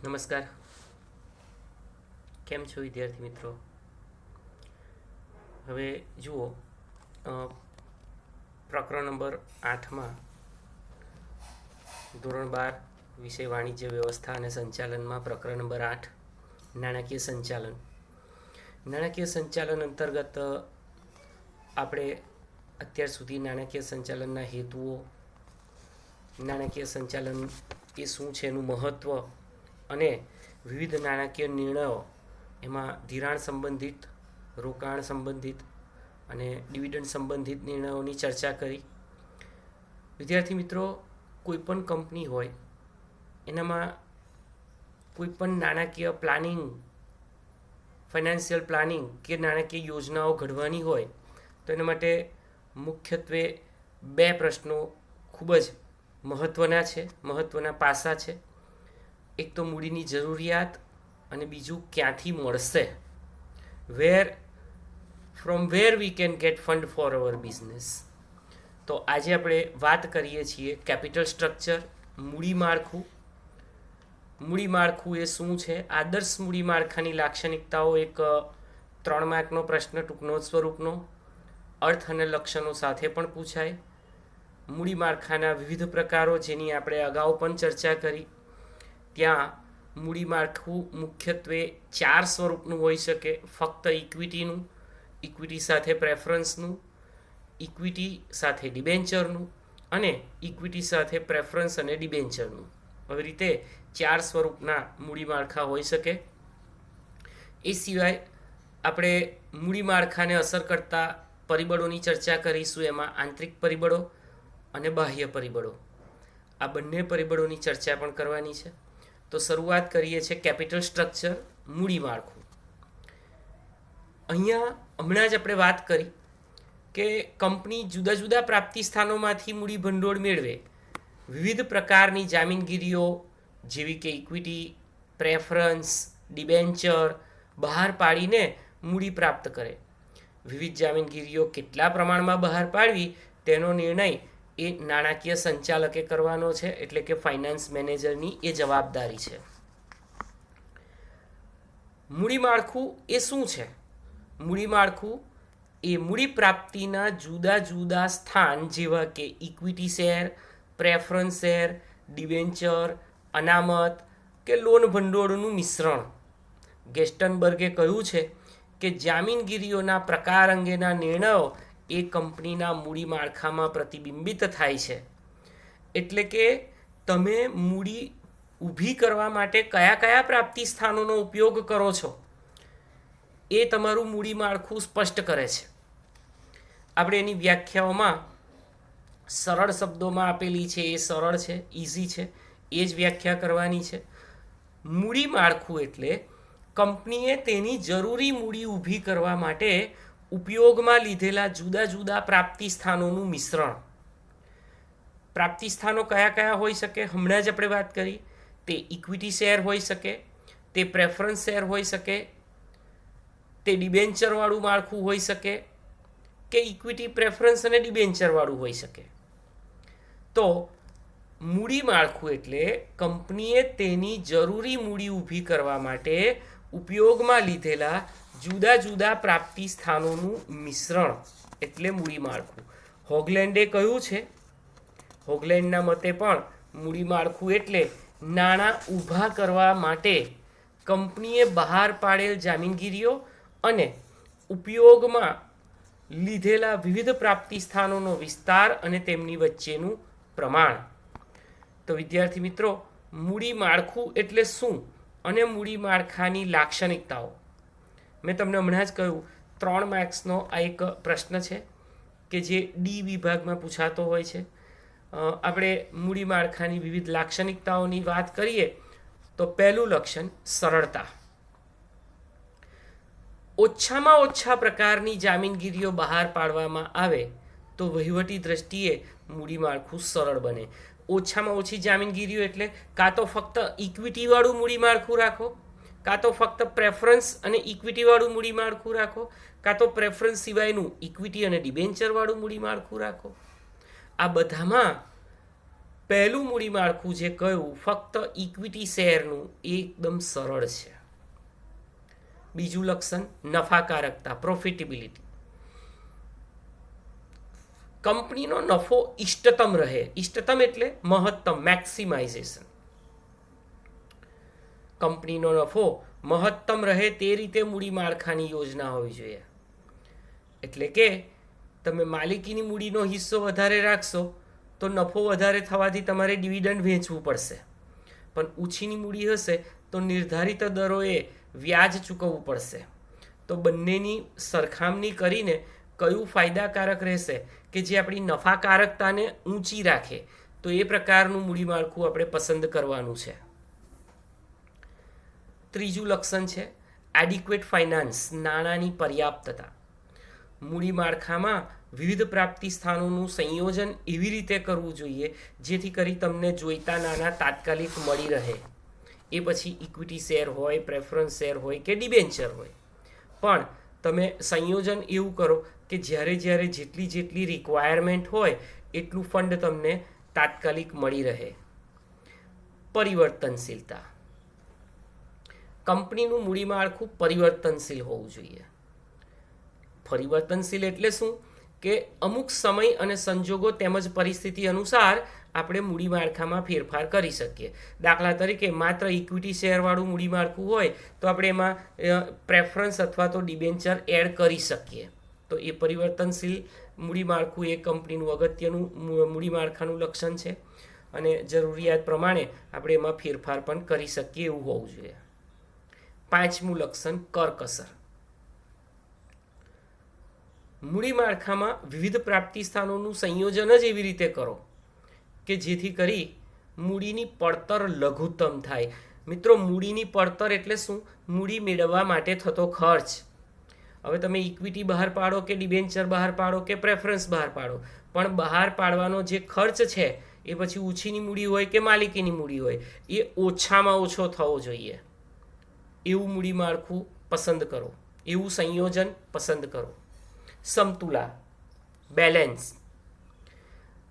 નમસ્કાર. કેમ છો વિદ્યાર્થી મિત્રો? હવે જુઓ, પ્રકરણ નંબર 8માં ધોરણ 12 વિષય વાણિજ્ય વ્યવસ્થા અને સંચાલનમાં પ્રકરણ નંબર 8 નાણાકીય સંચાલન. નાણાકીય સંચાલન અંતર્ગત આપણે અત્યાર સુધી નાણાકીય સંચાલનના હેતુઓ, નાણાકીય સંચાલન એ શું છે, એનું મહત્ત્વ અને વિવિધ નાણાકીય નિર્ણયો, એમાં ધિરાણ સંબંધિત, રોકાણ સંબંધિત અને ડિવિડન્ડ સંબંધિત નિર્ણયોની ચર્ચા કરી. વિદ્યાર્થી મિત્રો, કોઈપણ કંપની હોય એનામાં કોઈપણ નાણાકીય પ્લાનિંગ, ફાઇનાન્શિયલ પ્લાનિંગ કે નાણાકીય યોજનાઓ ઘડવાની હોય તો એના માટે મુખ્યત્વે બે પ્રશ્નો ખૂબ જ મહત્ત્વના પાસા છે. એક તો મૂડીની જરૂરિયાત અને બીજું ક્યાંથી મળશે, from where we can get fund for our business. તો આજે આપણે વાત કરીએ છીએ કેપિટલ સ્ટ્રક્ચર, મૂડી માળખું. મૂડી માળખું એ શું છે? આદર્શ મૂડી માળખાની લાક્ષણિકતાઓ એક 3 માર્કનો પ્રશ્ન, ટૂંકનો સ્વરૂપનો, અર્થ અને લક્ષણો સાથે પણ પૂછાય. મૂડી માળખાના વિવિધ પ્રકારો જેની આપણે અગાઉ પણ ચર્ચા કરી. ત્યાં મૂડી માળખું મુખ્યત્વે 4 સ્વરૂપનું હોઈ શકે: ફક્ત ઇક્વિટીનું, ઇક્વિટી સાથે પ્રેફરન્સનું, ઇક્વિટી સાથે ડિબેન્ચરનું અને ઇક્વિટી સાથે પ્રેફરન્સ અને ડિબેન્ચરનું. આવી રીતે 4 સ્વરૂપના મૂડી માળખા હોઈ શકે. એ સિવાય આપણે મૂડી માળખાને અસર કરતા પરિબળોની ચર્ચા કરીશું. એમાં આંતરિક પરિબળો અને બાહ્ય પરિબળો, આ બંને પરિબળોની ચર્ચા પણ કરવાની છે. તો શરૂઆત કરીએ છીએ કેપિટલ સ્ટ્રક્ચર, મૂડી માળખું. અહીંયા હમણાં જ આપણે વાત કરી કે કંપની જુદા જુદા પ્રાપ્તિ સ્થાનોમાંથી મૂડી ભંડોળ મેળવે, વિવિધ પ્રકારની જામીનગીરીઓ જેવી કે ઇક્વિટી, પ્રેફરન્સ, ડિબેન્ચર બહાર પાડીને મૂડી પ્રાપ્ત કરે. વિવિધ જામીનગીરીઓ કેટલા પ્રમાણમાં બહાર પાડવી તેનો નિર્ણય એ નાણાકીય સંચાલકે કરવાનો છે, એટલે કે ફાઇનાન્સ મેનેજરની એ જવાબદારી છે. મૂડી માળખું એ શું છે? મૂડી માળખું એ મૂડી પ્રાપ્તિના જુદા જુદા સ્થાન જેવા કે equity share, preference share, debenture, અનામત કે લોન ભંડોળનું મિશ્રણ. ગેસ્ટનબર્ગે કહ્યું છે કે જામીનગીરીઓના પ્રકાર અંગેના નિર્ણયો એ કંપનીના મૂડી માળખામાં પ્રતિબિંબિત થાય છે. એટલે કે તમે મૂડી ઊભી કરવા માટે કયા કયા પ્રાપ્તિ સ્થાનોનો ઉપયોગ કરો છો એ તમારું મૂડી માળખું સ્પષ્ટ કરે છે. આપણે એની વ્યાખ્યાઓમાં સરળ શબ્દોમાં આપેલી છે, એ સરળ છે, ઇઝી છે, એ જ વ્યાખ્યા કરવાની છે. મૂડી માળખું એટલે કંપનીએ તેની જરૂરી મૂડી ઊભી કરવા માટે ઉપયોગમાં લીધેલા જુદા જુદા પ્રાપ્તિ સ્થાનોનું મિશ્રણ. પ્રાપ્તિ સ્થાનો કયા કયા હોઈ શકે? હમણાં જ આપણે વાત કરી. તે ઇક્વિટી શેર હોઈ શકે, તે પ્રેફરન્સ શેર હોઈ શકે, તે ડિબેન્ચરવાળું માળખું હોઈ શકે કે ઇક્વિટી, પ્રેફરન્સ અને ડિબેન્ચરવાળું હોઈ શકે. તો મૂડી માળખું એટલે કંપનીએ તેની જરૂરી મૂડી ઊભી કરવા માટે ઉપયોગમાં લીધેલા જુદા જુદા પ્રાપ્તિ સ્થાનોનું મિશ્રણ એટલે મૂડી માળખું. હોગલેન્ડે કહ્યું છે, હોગલેન્ડના મતે પણ મૂડી માળખું એટલે નાણાં ઊભા કરવા માટે કંપનીએ બહાર પાડેલ જામીનગીરીઓ અને ઉપયોગમાં લીધેલા વિવિધ પ્રાપ્તિ સ્થાનોનો વિસ્તાર અને તેમની વચ્ચેનું પ્રમાણ. તો વિદ્યાર્થી મિત્રો, મૂડી માળખું એટલે શું અને મૂડી માળખાની લાક્ષણિકતાઓ. મેં તમને હમણાં જ કહ્યું 3 માર્ક્સનો આ એક પ્રશ્ન છે કે જે ડી વિભાગમાં પૂછાતો હોય છે. આપણે મૂડી માળખાની વિવિધ લાક્ષણિકતાઓની વાત કરીએ તો પહેલું લક્ષણ સરળતા. ઓછામાં ઓછા પ્રકારની જામીનગીરીઓ બહાર પાડવામાં આવે તો વહીવટી દ્રષ્ટિએ મૂડી માળખું સરળ બને. ઓછામાં ઓછી જામીનગીરીઓ એટલે કાં તો ફક્ત ઇક્વિટીવાળું મૂડી માળખું રાખો, કાં તો ફક્ત પ્રેફરન્સ અને ઇક્વિટીવાળું મૂડી માળખું રાખો, કાં તો પ્રેફરન્સ સિવાયનું ઇક્વિટી અને ડિબેન્ચરવાળું મૂડી માળખું રાખો. આ બધામાં પહેલું મૂડી માળખું જે કહ્યું ફક્ત ઇક્વિટી શેરનું એ એકદમ સરળ છે. બીજું લક્ષણ નફાકારકતા, પ્રોફિટેબિલિટી. કંપનીનો નફો ઇષ્ટતમ રહે. ઇષ્ટતમ એટલે મહત્તમ, મેક્સિમાઇઝેશન. કંપનીનો નફો મહત્તમ રહે તે રીતે મૂડી માળખાની યોજના હોવી જોઈએ. એટલે કે તમે માલિકીની મૂડીનો હિસ્સો વધારે રાખશો તો નફો વધારે થવાથી તમારે ડિવિડન્ડ વેચવું પડશે, પણ ઓછીની મૂડી હશે તો નિર્ધારિત દરોએ વ્યાજ ચૂકવવું પડશે. તો બંનેની સરખામણી કરીને કયું ફાયદાકારક રહેશે કે જે આપણી નફાકારકતાને ઊંચી રાખે, તો એ પ્રકારનું મૂડી માળખું આપણે પસંદ કરવાનું છે. ત્રીજું લક્ષણ છે એડિક્વેટ ફાઇનાન્સ, નાણાંની પર્યાપ્તતા. મૂડી માળખામાં વિવિધ પ્રાપ્તિ સ્થાનોનું સંયોજન એવી રીતે કરવું જોઈએ જેથી કરી તમને જોઈતા નાણાં તાત્કાલિક મળી રહે. એ પછી ઇક્વિટી શેર હોય, પ્રેફરન્સ શેર હોય કે ડિબેન્ચર હોય, પણ તમે સંયોજન એવું કરો કે જ્યારે જ્યારે જેટલી રિક્વાયરમેન્ટ હોય એટલું ફંડ તમને તાત્કાલિક મળી રહે. પરિવર્તનશીલતા. કંપનીનું મૂડી માળખું પરિવર્તનશીલ હોવું જોઈએ. પરિવર્તનશીલ એટલે શું કે અમુક સમય અને સંજોગો તેમજ પરિસ્થિતિ અનુસાર આપણે મૂડી માળખામાં ફેરફાર કરી શકીએ. દાખલા તરીકે માત્ર ઇક્વિટી શેરવાળું મૂડી માળખું હોય તો આપણે એમાં પ્રેફરન્સ અથવા તો ડિબેન્ચર એડ કરી શકીએ. તો એ પરિવર્તનશીલ મૂડી માળખું એ કંપનીનું અગત્યનું મૂડી માળખાનું લક્ષણ છે અને જરૂરિયાત પ્રમાણે આપણે એમાં ફેરફાર પણ કરી શકીએ એવું હોવું જોઈએ. પાંચમું લક્ષણ કરકસર. મૂડી માળખામાં વિવિધ પ્રાપ્તિ સ્થાનોનું સંયોજન જ એવી રીતે કરો કે જેથી કરી મૂડીની પડતર લઘુત્તમ થાય. મિત્રો, મૂડીની પડતર એટલે શું? મૂડી મેળવવા માટે થતો ખર્ચ. હવે તમે ઇક્વિટી બહાર પાડો કે ડિબેન્ચર બહાર પાડો કે પ્રેફરન્સ બહાર પાડો, પણ બહાર પાડવાનો જે ખર્ચ છે એ પછી ઓછીની મૂડી હોય કે માલિકીની મૂડી હોય એ ઓછામાં ઓછો થવો જોઈએ. એવું મૂડી માળખું પસંદ કરો, એવું સંયોજન પસંદ કરો. સમતુલા, બેલેન્સ.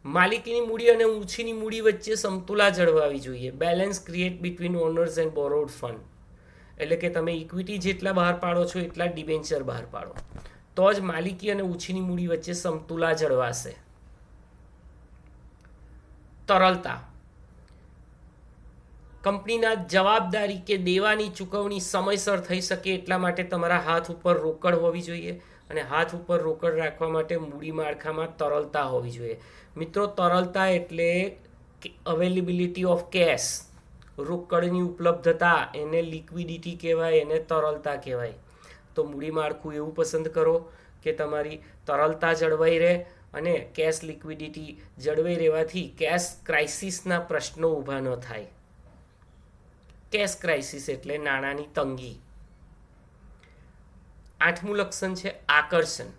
માલિકીની મૂડી અને ઓછીની મૂડી વચ્ચે સમતુલા જળવાવી જોઈએ. Balance create between owners and borrowed fund. એટલે કે તમે ઇક્વિટી જેટલા બહાર પાડો છો એટલા ડિબેન્ચર બહાર પાડો, તો જ માલિકી અને ઓછીની મૂડી વચ્ચે સમતુલા જળવાશે. તરલતા. કંપનીના જવાબદારી કે દેવાની ચૂકવણી સમયસર થઈ શકે એટલા માટે તમારા હાથ ઉપર રોકડ હોવી જોઈએ, અને હાથ ઉપર રોકડ રાખવા માટે મૂડી માળખામાં તરલતા હોવી જોઈએ. મિત્રો, તરલતા એટલે અવેલેબિલિટી ઓફ કેશ, રોકડની ઉપલબ્ધતા, એને લિક્વિડિટી કહેવાય, એને તરલતા કહેવાય. તો મૂડી માળખું એવું પસંદ કરો કે તમારી તરલતા જળવાઈ રહે અને કેશ લિક્વિડિટી જળવાઈ રહેવાથી કેશ ક્રાઇસિસના પ્રશ્નો ઊભા ન થાય. કેશ ક્રાઇસિસ એટલે નાણાંની તંગી. આઠમું લક્ષણ છે આકર્ષણ.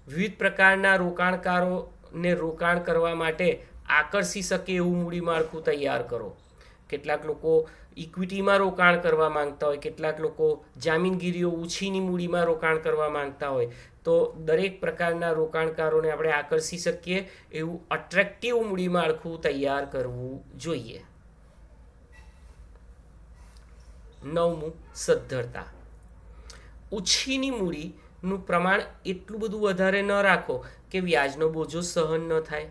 વિવિધ પ્રકારના રોકાણકારોને રોકાણ કરવા માટે આકર્ષી શકે એવું મૂડી માળખું તૈયાર કરો. કેટલાક લોકો ઇક્વિટીમાં રોકાણ કરવા માંગતા હોય, કેટલાક લોકો જામીનગીરીઓ ઓછીની મૂડીમાં રોકાણ કરવા માંગતા હોય. તો દરેક પ્રકારના રોકાણકારોને આપણે આકર્ષી શકીએ એવું અટ્રેક્ટિવ મૂડી માળખું તૈયાર કરવું જોઈએ. નવમું સદ્ધરતા. ઓછીની મૂડીનું પ્રમાણ એટલું બધું વધારે ન રાખો કે વ્યાજનો બોજો સહન ન થાય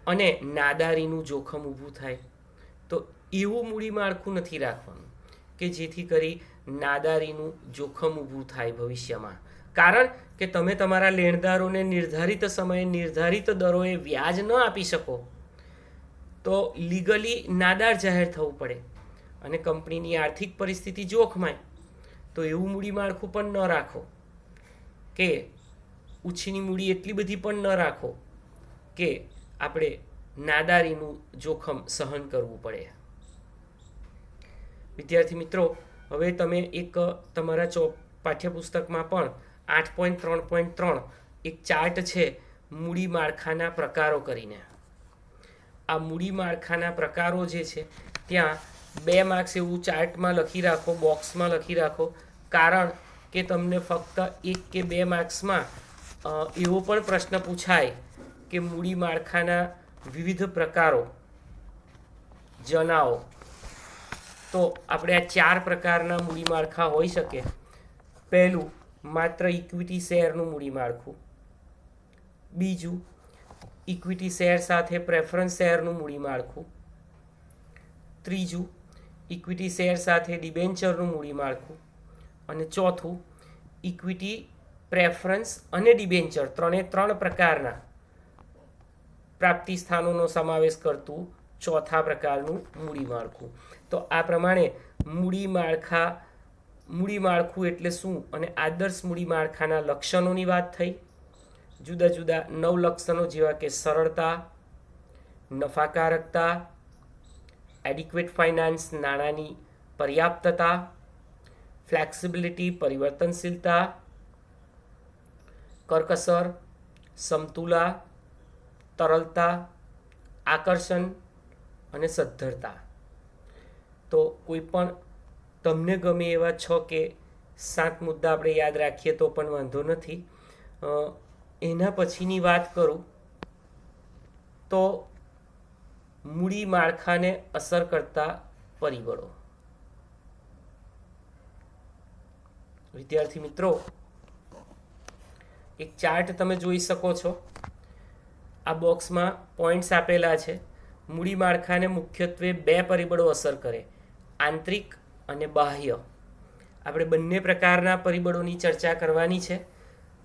અને નાદારીનું જોખમ ઊભું થાય. તો એવું મૂડી માળખું નથી રાખવાનું કે જેથી કરી નાદારીનું જોખમ ઊભું થાય ભવિષ્યમાં. કારણ કે તમે તમારા લેણદારોને નિર્ધારિત સમયે નિર્ધારિત દરોએ વ્યાજ ન આપી શકો તો લીગલી નાદાર જાહેર થવું પડે અને કંપનીની આર્થિક પરિસ્થિતિ જોખમાય. તો એવું મૂડી માળખું પણ ન રાખો કે ઓછીની મૂડી એટલી બધી પણ ન રાખો કે આપણે નાદારીનું જોખમ સહન કરવું પડે. વિદ્યાર્થી મિત્રો, હવે તમે એક તમારા પાઠ્યપુસ્તકમાં પણ 8.3.3 એક ચાર્ટ છે મૂડી માળખાના પ્રકારો કરીને. આ મૂડી માળખાના પ્રકારો જે છે ત્યાં 2 માર્ક્સ એવું ચાર્ટમાં લખી રાખો, બોક્સમાં લખી રાખો, કારણ કે તમને ફક્ત 1 કે 2 માર્ક્સમાં એવો પણ પ્રશ્ન પૂછાય કે મૂડી માળખાના વિવિધ પ્રકારો જણાવો. તો આપણે આ 4 પ્રકારના મૂડી માળખા હોઈ શકે. પહેલું, માત્ર ઇક્વિટી શેરનું મૂડી માળખું. બીજું, ઇક્વિટી શેર સાથે પ્રેફરન્સ શેરનું મૂડી માળખું. ત્રીજું, ઇક્વિટી શેર સાથે ડિબેન્ચરનું મૂડી માળખું. અને ચોથું, ઇક્વિટી, પ્રેફરન્સ અને ડિબેન્ચર 3 પ્રકારના પ્રાપ્તિ સ્થાનોનો સમાવેશ કરતું 4થા પ્રકારનું મૂડી માળખું. તો આ પ્રમાણે મૂડી માળખું એટલે શું અને આદર્શ મૂડી માળખાના લક્ષણોની વાત થઈ. જુદા જુદા 9 લક્ષણો જેવા કે સરળતા, નફાકારકતા, એડિક્વેટ ફાઇનાન્સ નાણાંની પર્યાપ્તતા, ફ્લેક્સિબિલિટી પરિવર્તનશીલતા, કરકસર, સમતુલા, તરલતા, આકર્ષણ અને સદ્ધરતા. તો કોઈ પણ તમને ગમે એવા 6 કે 7 મુદ્દા આપણે યાદ રાખીએ તો પણ વાંધો નથી. એના પછીની વાત કરું તો મૂડી માળખાને અસર કરતા પરિબળો. વિદ્યાર્થી મિત્રો, એક ચાર્ટ તમે જોઈ શકો છો. આ બોક્સમાં પોઈન્ટ્સ આપેલા છે. મૂડી માળખાને મુખ્યત્વે 2 પરિબળો અસર કરે, આંતરિક અને બાહ્ય. આપણે બંને પ્રકારના પરિબળોની ચર્ચા કરવાની છે.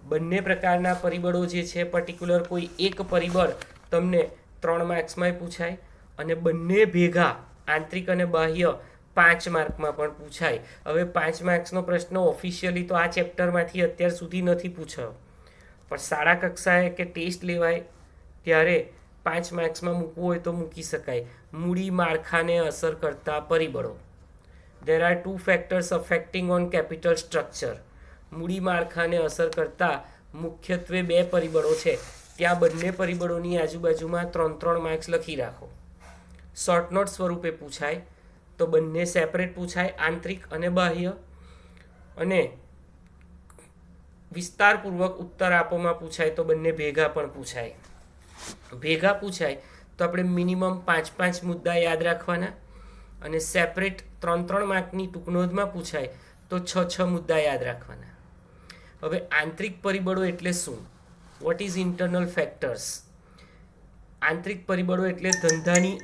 બંને પ્રકારના પરિબળો જે છે, પર્ટિક્યુલર કોઈ એક પરિબળ તમને 3 માર્ક્સમાં પૂછાય અને બંને ભેગા આંતરિક અને બાહ્ય 5 માર્કમાં પણ પૂછાય. હવે 5 માર્ક્સનો પ્રશ્ન ઓફિશિયલી તો આ ચેપ્ટરમાંથી અત્યાર સુધી નથી પૂછાયો, પણ શાળા કક્ષાએ કે ટેસ્ટ લેવાય ત્યારે 5 માર્ક્સમાં મૂકવું હોય તો મૂકી શકાય. મૂડી માળખાને અસર કરતા પરિબળો. There are 2 factors affecting on capital structure. મૂડી માળખાને અસર કરતા મુખ્યત્વે 2 પરિબળો છે. ત્યાં બંને પરિબળોની આજુબાજુમાં 3 માર્ક્સ લખી રાખો. શોર્ટ નોટ સ્વરૂપે પૂછાય તો બંને સેપરેટ પૂછાય, આંતરિક અને બાહ્ય. અને વિસ્તારપૂર્વક ઉત્તર આપોમાં પૂછાય તો બંને ભેગા પણ પૂછાય. ભેગા પૂછાય તો આપણે મિનિમમ 5 મુદ્દા યાદ રાખવાના અને સેપરેટ 3 માર્કની ટૂંકનોંધમાં પૂછાય તો 6 મુદ્દા યાદ રાખવાના. હવે આંતરિક પરિબળો એટલે શું? What is internal factors? આંતરિક પરિબળો એટલે ધંધાની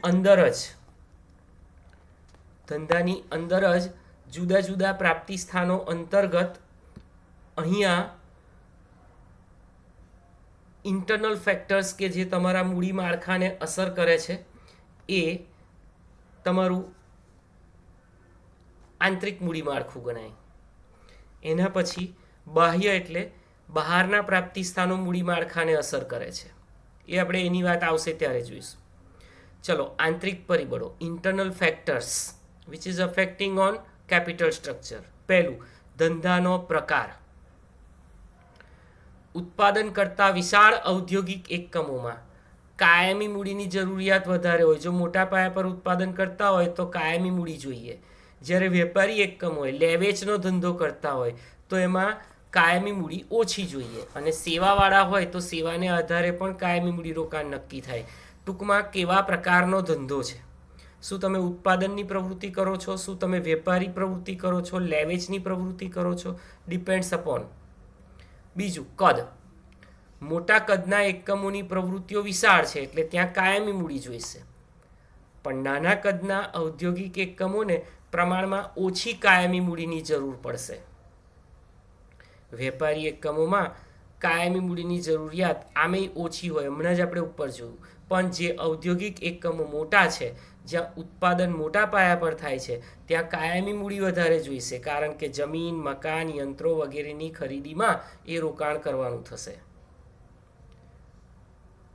અંદર જ જુદા જુદા પ્રાપ્તિ સ્થાનો અંતર્ગત અહીંયા ઇન્ટરનલ ફેક્ટર્સ કે જે તમારા મૂડી માળખાને અસર કરે છે એ તમારું આંતરિક મૂડી માળખું ગણાય. એના પછી બાહ્ય એટલે બહારના પ્રાપ્તિ સ્થાનો મૂડી માળખાને અસર કરે છે. એ આપણે એની વાત આવશે ત્યારે જોઈશું. ચલો, આંતરિક પરિબળો, internal factors which is affecting on capital structure. પહેલું, ધંધાનો પ્રકાર. ઉત્પાદન કરતા વિશાળ ઔદ્યોગિક એકમોમાં કાયમી મૂડીની જરૂરિયાત વધારે હોય. જો મોટા પાયા પર ઉત્પાદન કરતા હોય તો કાયમી મૂડી જોઈએ. જ્યારે વેપારી એકમ હોય, લેવેચનો ધંધો કરતા હોય તો એમાં કાયમી મૂડી ઓછી જોઈએ. અને સેવાવાળા હોય તો સેવાને આધારે પણ કાયમી મૂડી રોકાણ નક્કી થાય. ટૂંકમાં કેવા પ્રકારનો ધંધો છે? શું તમે ઉત્પાદનની પ્રવૃત્તિ કરો છો? શું તમે વેપારી પ્રવૃત્તિ કરો છો? લેવેચની પ્રવૃત્તિ કરો છો? Depends upon. બીજું, કદ. મોટા કદના એકમોની પ્રવૃત્તિઓ વિશાળ છે એટલે ત્યાં કાયમી મૂડી જોઈશે. પણ નાના કદના ઔદ્યોગિક એકમોને પ્રમાણમાં ઓછી કાયમી મૂડીની જરૂર પડશે. વેપારી એકમોમાં કાયમી મૂડીની જરૂરિયાત આમેય ઓછી હોય, હમણાં જ આપણે ઉપર જોયું. પણ જે ઔદ્યોગિક એકમો મોટા છે, જ્યાં ઉત્પાદન મોટા પાયા પર થાય છે, ત્યાં કાયમી મૂડી વધારે જોઈશે, કારણ કે જમીન, મકાન, યંત્રો વગેરેની ખરીદીમાં એ રોકાણ કરવાનું થશે.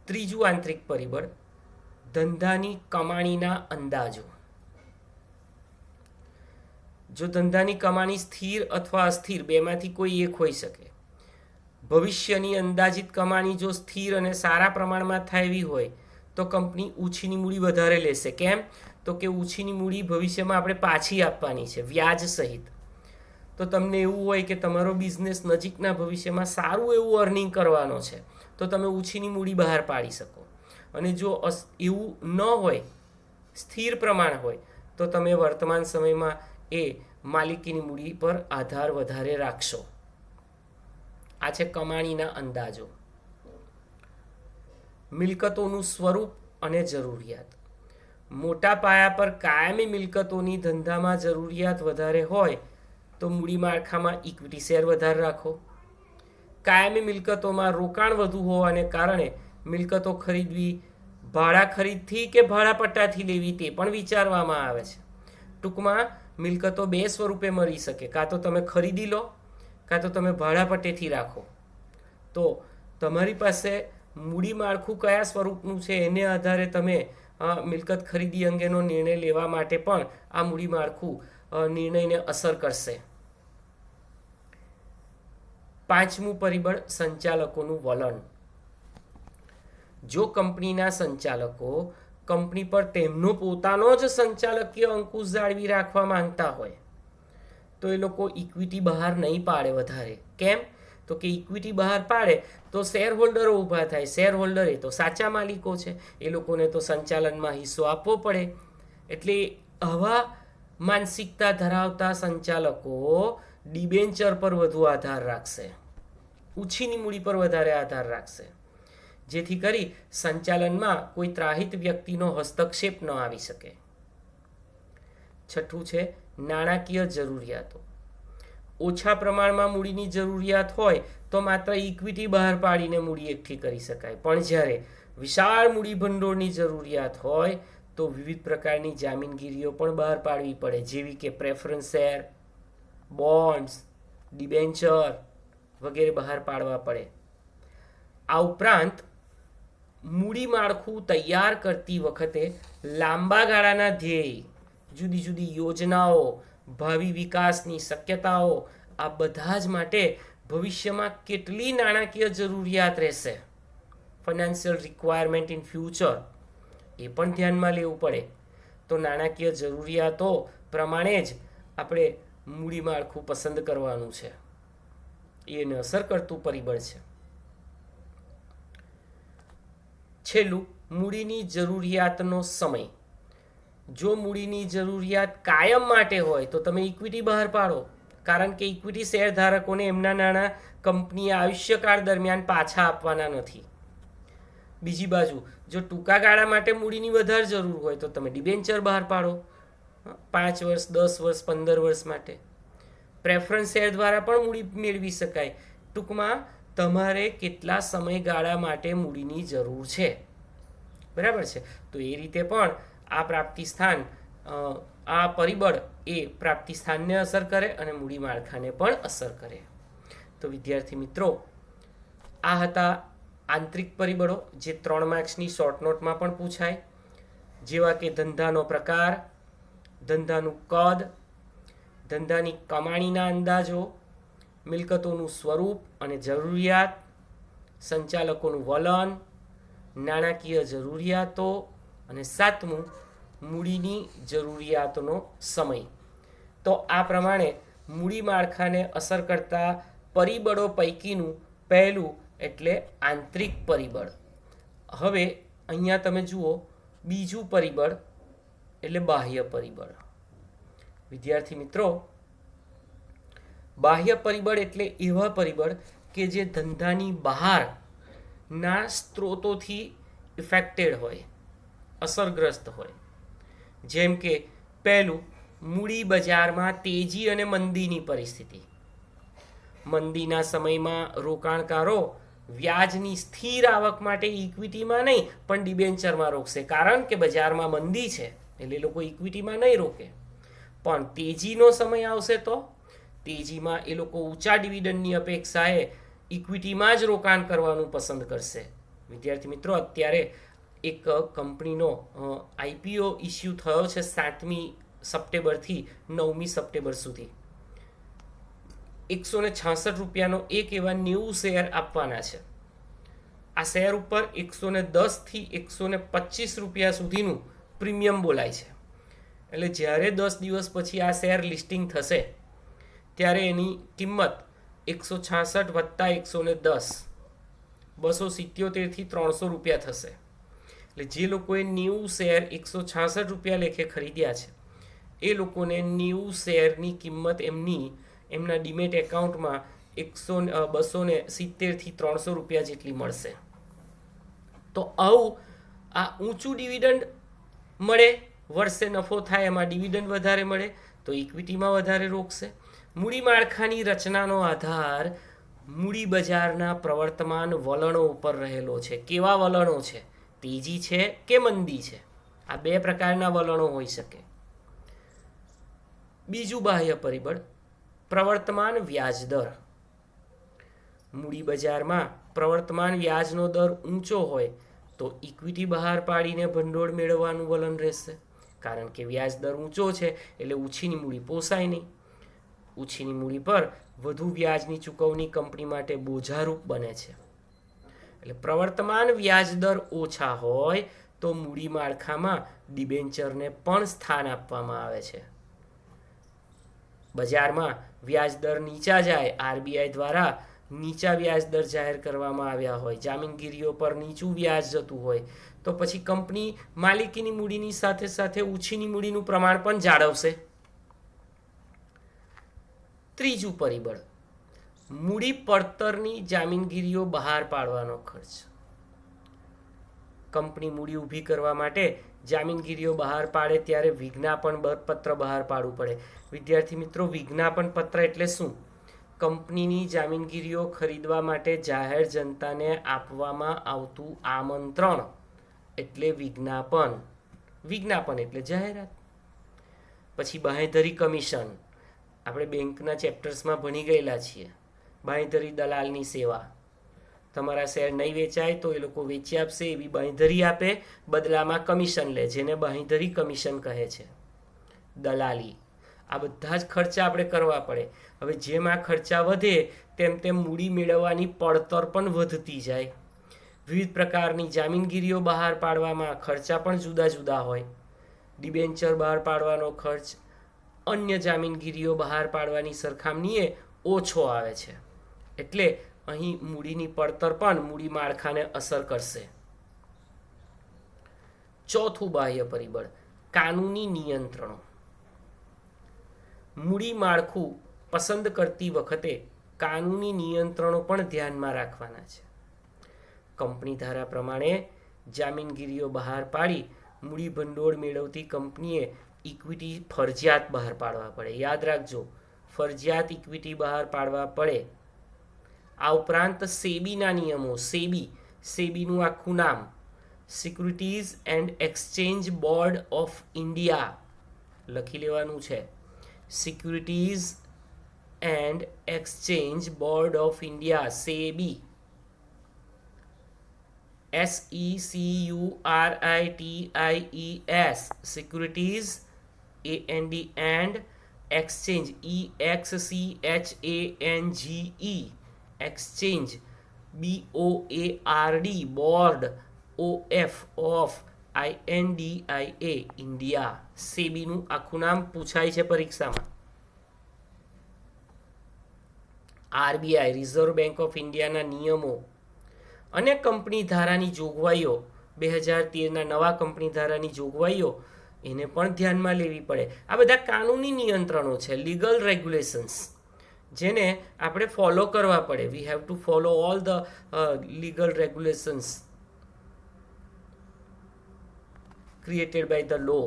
ત્રીજું આંતરિક પરિબળ, ધંધાની કમાણીના અંદાજો. જો ધંધાની કમાણી સ્થિર અથવા અસ્થિર બેમાંથી કોઈ એક હોઈ શકે. ભવિષ્યની અંદાજિત કમાણી જો સ્થિર અને સારા પ્રમાણમાં થાય હોય તો કંપની ઓછીની મૂડી વધારે લેશે. કેમ? તો કે ઓછીની મૂડી ભવિષ્યમાં આપણે પાછી આપવાની છે, વ્યાજ સહિત. તો તમને એવું હોય કે તમારો બિઝનેસ નજીકના ભવિષ્યમાં સારું એવું અર્નિંગ કરવાનો છે, તો તમે ઓછીની મૂડી બહાર પાડી શકો. અને જો એવું ન હોય, સ્થિર પ્રમાણ હોય, તો તમે વર્તમાન સમયમાં એ માલિકીની મૂડી પર આધાર વધારે રાખશો. આ છે કમાણીના અંદાજો. મિલકતોનું સ્વરૂપ અને જરૂરિયાત. મોટા પાયા પર કાયમી મિલકતોની ધંધામાં જરૂરિયાત વધારે હોય તો મૂડી માળખામાં ઇક્વિટી શેર વધારે રાખો. કાયમી મિલકતોમાં રોકાણ વધુ હોવાને કારણે મિલકતો ખરીદવી ભાડા ખરીદથી કે ભાડાપટ્ટાથી લેવી તે પણ વિચારવામાં આવે છે. ટૂંકમાં મિલકતો બે સ્વરૂપે મળી શકે, કાં તો તમે ખરીદી લો, કાં તો તમે ભાડાપટ્ટેથી રાખો. તો તમારી પાસે મૂડી માળખું કયા સ્વરૂપનું છે એને આધારે તમે મિલકત ખરીદી અંગેનો નિર્ણય લેવા માટે પણ આ મૂડી માળખું નિર્ણયને અસર કરશે. પાંચમું પરિબળ, સંચાલકોનું વલણ. જો કંપનીના સંચાલકો કંપની પર તેમનો પોતાનો જ સંચાલકીય અંકુશ જાળવી રાખવા માંગતા હોય તો એ લોકો ઇક્વિટી બહાર નહીં પાડે વધારે. કેમ? તો કે ઇક્વિટી બહાર પાડે તો શેર હોલ્ડરો ઊભા થાય. શેર હોલ્ડર એ તો સાચા માલિકો છે, એ લોકોને તો સંચાલનમાં હિસ્સો આપવો પડે. એટલે આવા માનસિકતા ધરાવતા સંચાલકો ડિબેન્ચર પર વધુ આધાર રાખશે, ઉછીની મૂડી પર વધારે આધાર રાખશે, જેથી કરી સંચાલનમાં કોઈ ત્રાહિત વ્યક્તિનો હસ્તક્ષેપ ન આવી શકે. છઠ્ઠું છે નાણાકીય જરૂરિયાતો. ઓછા પ્રમાણમાં મૂડીની જરૂરિયાત હોય તો માત્ર ઇક્વિટી બહાર પાડીને મૂડી એકઠી કરી શકાય, પણ જ્યારે વિશાળ મૂડી ભંડોળની જરૂરિયાત હોય તો વિવિધ પ્રકારની જામીનગીરીઓ પણ બહાર પાડવી પડે, જેવી કે પ્રેફરન્સ શેર, બોન્ડ્સ, ડિબેન્ચર વગેરે બહાર પાડવા પડે. આ ઉપરાંત મૂડી માળખું તૈયાર કરતી વખતે લાંબા ગાળાના ધ્યેય, જુદી જુદી યોજનાઓ, ભાવિ વિકાસની શક્યતાઓ, આ બધા જ માટે ભવિષ્યમાં કેટલી નાણાકીય જરૂરિયાત રહેશે, ફાઇનાન્શિયલ રિક્વાયરમેન્ટ ઇન ફ્યુચર, એ પણ ધ્યાનમાં લેવું પડે. તો નાણાકીય જરૂરિયાતો પ્રમાણે જ આપણે મૂડી માળખું પસંદ કરવાનું છે. એને અસર કરતું પરિબળ છે. છેલ્લું, મૂડીની જરૂરિયાતનો સમય. જો મૂડીની જરૂરિયાત કાયમ માટે હોય તો તમે ઇક્વિટી બહાર પાડો, કારણ કે ઇક્વિટી શેર ધારકોને એમના નાણાં કંપનીએ આયુષ્યકાળ દરમિયાન પાછા આપવાના નથી. બીજી બાજુ જો ટૂંકા ગાળા માટે મૂડીની વધારે જરૂર હોય તો તમે ડિબેન્ચર બહાર પાડો, 5 વર્ષ, 10 વર્ષ, 15 વર્ષ માટે. પ્રેફરન્સ શેર દ્વારા પણ મૂડી મેળવી શકાય. ટૂંકમાં તમારે કેટલા સમયગાળા માટે મૂડીની જરૂર છે, બરાબર છે. તો એ રીતે પણ આ પ્રાપ્તિ સ્થાન, આ પરિબળ એ પ્રાપ્તિ સ્થાનને અસર કરે અને મૂડી માળખાને પણ અસર કરે. તો વિદ્યાર્થી મિત્રો, આ હતા આંતરિક પરિબળો જે 3 માર્ક્સની શોર્ટ નોટમાં પણ પૂછાય, જેવા કે ધંધાનો પ્રકાર, ધંધાનું કદ, ધંધાની કમાણીના અંદાજો, મિલકતોનું સ્વરૂપ અને જરૂરિયાત, સંચાલકોનું વલણ, નાણાકીય જરૂરિયાતો અને 7મું મૂડીની જરૂરિયાતનો સમય. તો આ પ્રમાણે મૂડી માળખાને અસર કરતા પરિબળો પૈકીનું પહેલું એટલે આંતરિક પરિબળ. હવે અહીંયા તમે જુઓ, બીજું પરિબળ એટલે બાહ્ય પરિબળ. વિદ્યાર્થી મિત્રો, બાહ્ય પરિબળ એટલે એવા પરિબળ કે જે ધંધાની બહારના સ્ત્રોતોથી ઇફેક્ટેડ હોય, અસરગ્રસ્ત હોય. જેમ કે પહેલું, મૂડી બજારમાં તેજી અને મંદીની પરિસ્થિતિ. મંદીના સમયમાં રોકાણકારો વ્યાજની સ્થિર આવક માટે ઇક્વિટીમાં નહીં પણ ડિબેન્ચરમાં રોકશે, કારણ કે બજારમાં મંદી છે એટલે લોકો ઇક્વિટીમાં નહીં રોકે. પણ તેજીનો સમય આવશે તો તેજીમાં એ લોકો ઊંચા ડિવિડન્ડની અપેક્ષાએ ઇક્વિટીમાં જ રોકાણ કરવાનું પસંદ કરશે. વિદ્યાર્થી મિત્રો, અત્યારે એક કંપનીનો આઈપીઓ ઇસ્યુ થયો છે 7મી સપ્ટેમ્બરથી 9મી સપ્ટેમ્બર સુધી. 166 રૂપિયાનો એક એવા 90 શેર આપવાના છે. આ શેર ઉપર 110 થી 125 રૂપિયા સુધીનું પ્રીમિયમ બોલાય છે. એટલે જ્યારે 10 દિવસ પછી આ શેર લિસ્ટિંગ થશે ત્યારે એની કિંમત 166 વત્તા 110, 277 થી 300 રૂપિયા થશે. એટલે જે લોકોએ 90 શેર 166 રૂપિયા લેખે ખરીદ્યા છે એ લોકોને 90 શેરની કિંમત એમના ડીમેટ એકાઉન્ટમાં 270થી 300 રૂપિયા જેટલી મળશે. તો આવું આ ઊંચું ડિવિડન્ડ મળે, વર્ષે નફો થાય એમાં ડિવિડન્ડ વધારે મળે તો ઇક્વિટીમાં વધારે રોકશે. મૂડી માળખાની રચનાનો આધાર મૂડી બજારના પ્રવર્તમાન વલણો ઉપર રહેલો છે. કેવા વલણો છે? તેજી છે કે મંદી છે? આ બે પ્રકારના વલણો હોઈ શકે. બીજું બાહ્ય પરિબળ પ્રવર્તમાન વ્યાજ દર. મૂડી બજારમાં પ્રવર્તમાન વ્યાજનો દર ઊંચો હોય તો ઇક્વિટી બહાર પાડીને ભંડોળ મેળવવાનું વલણ રહેશે, કારણ કે વ્યાજ દર ઊંચો છે એટલે ઉછીની મૂડી પોસાય નહીં. ઉછીની મૂડી પર વધુ વ્યાજની ચૂકવણી કંપની માટે બોજારૂપ બને છે. એટલે પ્રવર્તમાન વ્યાજ દર ઓછા હોય તો મૂડી માળખામાં ડિબેન્ચરને પણ સ્થાન આપવામાં આવે છે. બજારમાં વ્યાજ દર નીચા જાય, આરબીઆઈ દ્વારા નીચા વ્યાજ દર જાહેર કરવામાં આવ્યા હોય, જામીનગીરીઓ પર નીચું વ્યાજ જતું હોય તો પછી કંપની માલિકીની મૂડીની સાથે સાથે ઉછીની મૂડીનું પ્રમાણ પણ જાળવશે. ત્રીજું પરિબળ મૂડી પડતરની જામીનગીરીઓ બહાર પાડવાનો ખર્ચ. કંપની મૂડી ઊભી કરવા માટે જામીનગીરીઓ બહાર પાડે ત્યારે વિજ્ઞાપન પત્ર બહાર પાડવું પડે. વિદ્યાર્થી મિત્રો, વિજ્ઞાપન પત્ર એટલે શું? કંપનીની જામીનગીરીઓ ખરીદવા માટે જાહેર જનતાને આપવામાં આવતું આમંત્રણ એટલે વિજ્ઞાપન. વિજ્ઞાપન એટલે જાહેરાત. પછી બાંહેધરી કમિશન. આપણે બેંકના ચેપ્ટર્સમાં ભણી ગયેલા છીએ. બાંહેધરી દલાલની સેવા. તમારા શેર નહીં વેચાય તો એ લોકો વેચી આપશે એવી બાંહેધરી આપે, બદલામાં કમિશન લે, જેને બાંહેધરી કમિશન કહે છે. દલાલી. આ બધા જ ખર્ચા આપણે કરવા પડે. હવે જેમ આ ખર્ચા વધે તેમ તેમ મૂડી મેળવવાની પડતર પણ વધતી જાય. વિવિધ પ્રકારની જામીનગીરીઓ બહાર પાડવામાં ખર્ચા પણ જુદા જુદા હોય. ડિબેન્ચર બહાર પાડવાનો ખર્ચ અન્ય જામીનગીરીઓ બહાર પાડવાની સરખામણીએ ઓછો આવે છે. એટલે અહીં મૂડીની પડતર પણ મૂડી માળખાને અસર કરશે. ચોથું બાહ્ય પરિબળ કાનૂની નિયંત્રણો. મૂડી માળખું પસંદ કરતી વખતે કાનૂની નિયંત્રણો પણ ધ્યાનમાં રાખવાના છે. કંપની ધારા પ્રમાણે જામીનગીરીઓ બહાર પાડી મૂડી ભંડોળ મેળવતી કંપનીએ ઇક્વિટી ફરજિયાત બહાર પાડવા પડે. યાદ રાખજો, ફરજિયાત ઇક્વિટી બહાર પાડવા પડે. આ ઉપરાંત સેબીના નિયમો. સેબીનું આખું નામ securities and exchange board of India લખી લેવાનું છે. Securities and exchange board of India, SEBI. SECURITIES, securities, and exchange, EXCHANGE, exchange, BOARD, board, of INDIA, India. સેબીનું આખું નામ પૂછાય છે પરીક્ષામાં. આરબીઆઈ, રિઝર્વ બેંક ઓફ ઇન્ડિયાના નિયમો અને કંપની ધારાની જોગવાઈઓ, 2013ના નવા કંપની ધારાની જોગવાઈઓ એને પણ ધ્યાનમાં લેવી પડે. આ બધા કાનૂની નિયંત્રણો છે, લીગલ રેગ્યુલેશન્સ, જેને આપણે ફોલો કરવા પડે. We have to follow all the legal regulations created by the law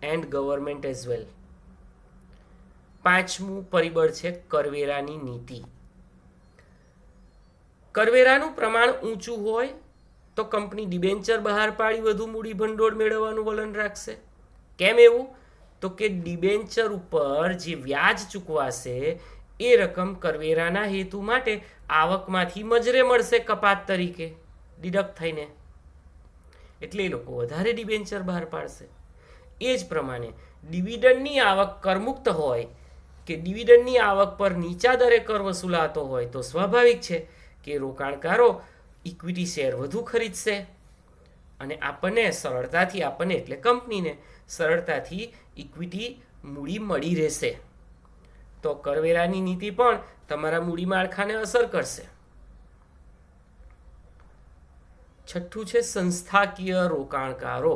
and government as well. પાંચમું પરિબળ છે કરવેરાની નીતિ. કરવેરાનું પ્રમાણ ઊંચું હોય તો કંપની ડિબેન્ચર બહાર પાડી વધુ મૂડી ભંડોળ મેળવવાનું વલણ રાખશે. કેમ એવું? તો કે ડિબેન્ચર ઉપર જે વ્યાજ ચૂકવાશે એ રકમ કરવેરાના હેતુ માટે આવકમાંથી મજરે મળશે, કપાત તરીકે ડિડક્ટ થઈને. એટલે એ લોકો વધારે ડિબેન્ચર બહાર પાડશે. એ જ પ્રમાણે ડિવિડન્ડની આવક કરમુક્ત હોય કે ડિવિડન્ડની આવક પર નીચા દરે કર વસૂલાતો હોય તો સ્વાભાવિક છે કે રોકાણકારો ઇક્વિટી શેર વધુ ખરીદશે અને આપણને એટલે કંપનીને સરળતાથી ઇક્વિટી મૂડી મળી રહેશે. તો કરવેરાની નીતિ પણ તમારા મૂડી માળખાને અસર કરશે. છઠ્ઠું છે સંસ્થાકીય રોકાણકારો,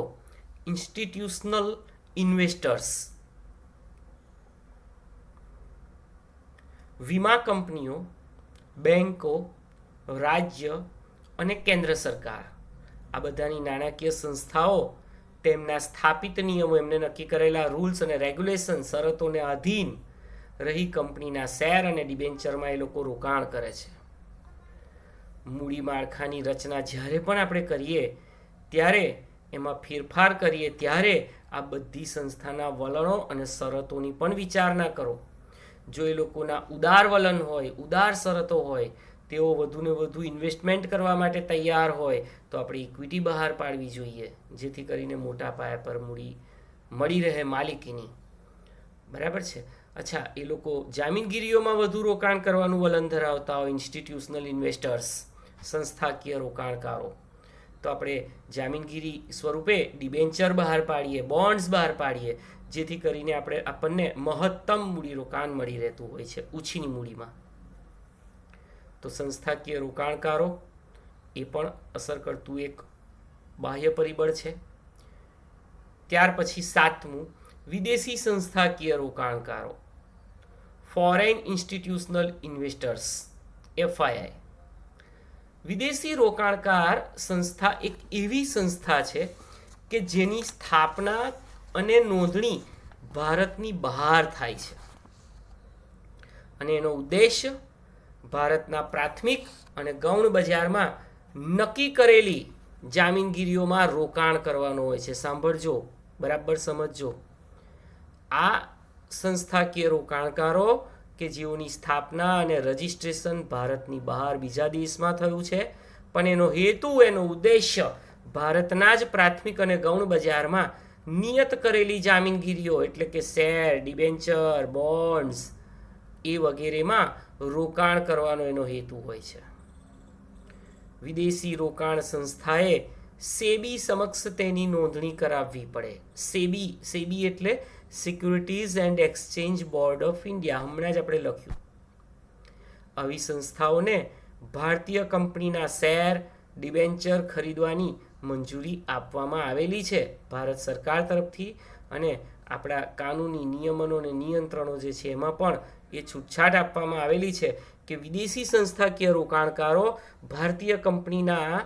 ઇન્સ્ટિટ્યુશનલ ઇન્વેસ્ટર્સ. વીમા કંપનીઓ, બેન્કો, રાજ્ય અને કેન્દ્ર સરકાર આ બધાની નાણાકીય સંસ્થાઓ તેમના સ્થાપિત નિયમો, એમને નક્કી કરેલા રૂલ્સ અને રેગ્યુલેશન શરતોને આધીન રહી કંપનીના શેર અને ડિબેન્ચરમાં એ લોકો રોકાણ કરે છે. મૂડી માળખાની રચના જ્યારે પણ આપણે કરીએ ત્યારે એમાં ફેરફાર કરીએ ત્યારે આ બધી સંસ્થાના વલણો અને શરતોની પણ વિચારણા કરો. જો એ લોકોના ઉદાર વલણ હોય, ઉદાર શરતો હોય, તેઓ વધુને વધુ ઇન્વેસ્ટમેન્ટ કરવા માટે તૈયાર હોય તો આપણે ઇક્વિટી બહાર પાડવી જોઈએ, જેથી કરીને મોટા પાયા પર મૂડી મળી રહે માલિકીની. બરાબર છે. અચ્છા, એ લોકો જામીનગીરીઓમાં વધુ રોકાણ કરવાનું વલણ ધરાવતા હોય, ઇન્સ્ટિટ્યુશનલ ઇન્વેસ્ટર્સ, સંસ્થાકીય રોકાણકારો, તો આપણે જામીનગીરી સ્વરૂપે ડિબેન્ચર બહાર પાડીએ, બોન્ડ્સ બહાર પાડીએ, જેથી કરીને આપણને મહત્તમ મૂડી રોકાણ મળી રહેતું હોય છે ઓછીની મૂડીમાં. તો સંસ્થાકીય રોકાણકારો એ પણ અસર કરતું એક બાહ્ય પરિબળ છે. ત્યાર પછી સાતમું, વિદેશી સંસ્થાકીય રોકાણકારો, ફોરેન ઇન્સ્ટિટ્યુશનલ ઇન્વેસ્ટર્સ, FII. વિદેશી રોકાણકાર સંસ્થા એક એવી સંસ્થા છે કે જેની સ્થાપના અને નોંધણી ભારતની બહાર થાય છે અને એનો ઉદ્દેશ્ય ભારતના પ્રાથમિક અને ગૌણ બજારમાં નક્કી કરેલી જામીનગીરીઓમાં રોકાણ કરવાનો હોય છે. સાંભળજો, બરાબર સમજજો. આ સંસ્થાકીય રોકાણકારો કે જેઓની સ્થાપના અને રજિસ્ટ્રેશન ભારતની બહાર બીજા દેશમાં થયું છે, પણ એનો હેતુ, એનો ઉદ્દેશ્ય ભારતના જ પ્રાથમિક અને ગૌણ બજારમાં નિયત કરેલી જામીનગીરીઓ એટલે કે શેર, ડિબેન્ચર, બોન્ડ્સ એ વગેરેમાં રોકાણ કરવાનો એનો હેતુ હોય છે. વિદેશી રોકાણ સંસ્થાએ સેબી સમક્ષ તેની નોંધણી કરાવવી પડે. સેબી એટલે securities and exchange board of India, હમણાં જ આપણે લખ્યું. આવી સંસ્થાઓને ભારતીય કંપનીના શેર, ડિબેન્ચર ખરીદવાની મંજૂરી આપવામાં આવેલી છે ભારત સરકાર તરફથી, અને આપણા કાનૂની નિયમનો અને નિયંત્રણો જે છે એમાં પણ એ છૂટછાટ આપવામાં આવેલી છે કે વિદેશી સંસ્થાકીય રોકાણકારો ભારતીય કંપનીના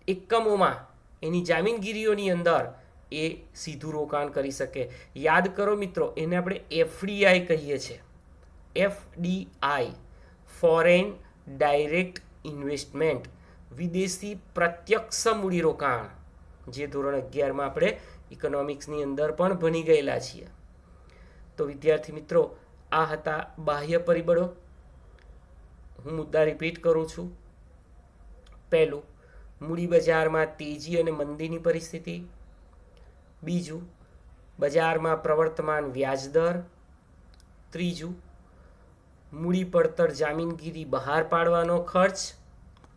એકમોમાં એની જામીનગીરીઓની અંદર એ સીધું રોકાણ કરી શકે. યાદ કરો મિત્રો, એને આપણે FDI કહીએ છીએ. FDI, ફોરેન ડાયરેક્ટ ઇન્વેસ્ટમેન્ટ, વિદેશી પ્રત્યક્ષ મૂડીરોકાણ, જે ધોરણ 11માં આપણે ઇકોનોમિક્સની અંદર પણ ભણી ગયેલા છીએ. તો વિદ્યાર્થી મિત્રો, આ હતા બાહ્ય પરિબળો. હું મુદ્દા રિપીટ કરું છું. પહેલું, મૂડી બજારમાં તેજી અને મંદીની પરિસ્થિતિ. બીજું, બજારમાં પ્રવર્તમાન વ્યાજદર. ત્રીજું, મૂડી પડતર જામીનગીરી બહાર પાડવાનો ખર્ચ.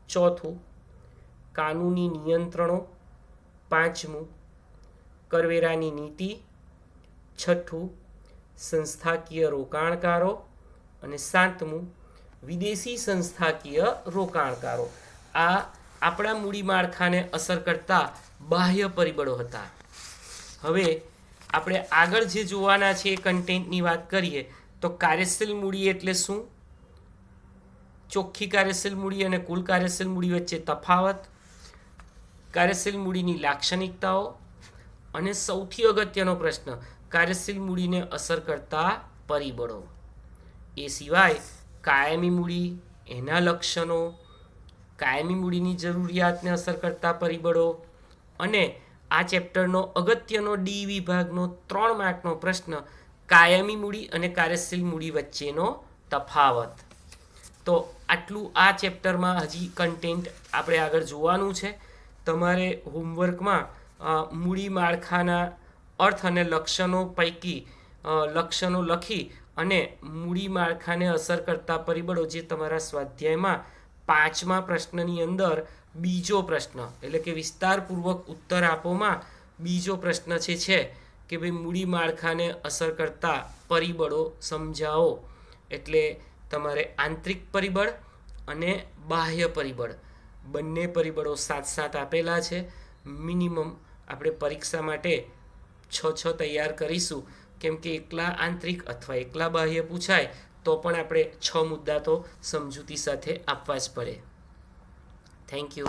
ચોથું, કાનૂની નિયંત્રણો. પાંચમું, કરવેરાની નીતિ. છઠ્ઠું, સંસ્થાકીય રોકાણકારો. અને સાતમું, વિદેશી સંસ્થાકીય રોકાણકારો. આ આપણા મૂડી માળખાને અસર કરતા બાહ્ય પરિબળો હતા. હવે આપણે આગળ જે જોવાના છે એ કન્ટેન્ટની વાત કરીએ તો કાર્યશીલ મૂડી એટલે શું, ચોખ્ખી કાર્યશીલ મૂડી અને કુલ કાર્યશીલ મૂડી વચ્ચે તફાવત, કાર્યશીલ મૂડીની લાક્ષણિકતાઓ, અને સૌથી અગત્યનો પ્રશ્ન, કાર્યશીલ મૂડીને અસર કરતા પરિબળો. એ સિવાય કાયમી મૂડી, એના લક્ષણો, કાયમી મૂડીની જરૂરિયાતને અસર કરતા પરિબળો, અને આ ચેપ્ટરનો અગત્યનો ડી વિભાગનો 3 માર્કનો પ્રશ્ન, કાયમી મૂડી અને કાર્યશીલ મૂડી વચ્ચેનો તફાવત. તો આટલું આ ચેપ્ટરમાં હજી કન્ટેન્ટ આપણે આગળ જોવાનું છે. તમારે હોમવર્કમાં મૂડી માળખાના અર્થ અને લક્ષણો પૈકી લક્ષણો લખી અને મૂડી માળખાને અસર કરતા પરિબળો, જે તમારા સ્વાધ્યાયમાં 5મા પ્રશ્નની અંદર બીજો પ્રશ્ન, એટલે કે વિસ્તારપૂર્વક ઉત્તર આપોમાં બીજો પ્રશ્ન છે કે ભાઈ મૂડી માળખાને અસર કરતા પરિબળો સમજાવો. એટલે તમારે આંતરિક પરિબળ અને બાહ્ય પરિબળ બંને પરિબળો સાથ આપેલા છે. મિનિમમ આપણે પરીક્ષા માટે 6 તૈયાર કરીશું, કેમ કે એકલા આંતરિક અથવા એકલા બાહ્ય પૂછાય તો પણ આપણે 6 મુદ્દા તો સમજૂતી સાથે આપવા જ પડે. Thank you.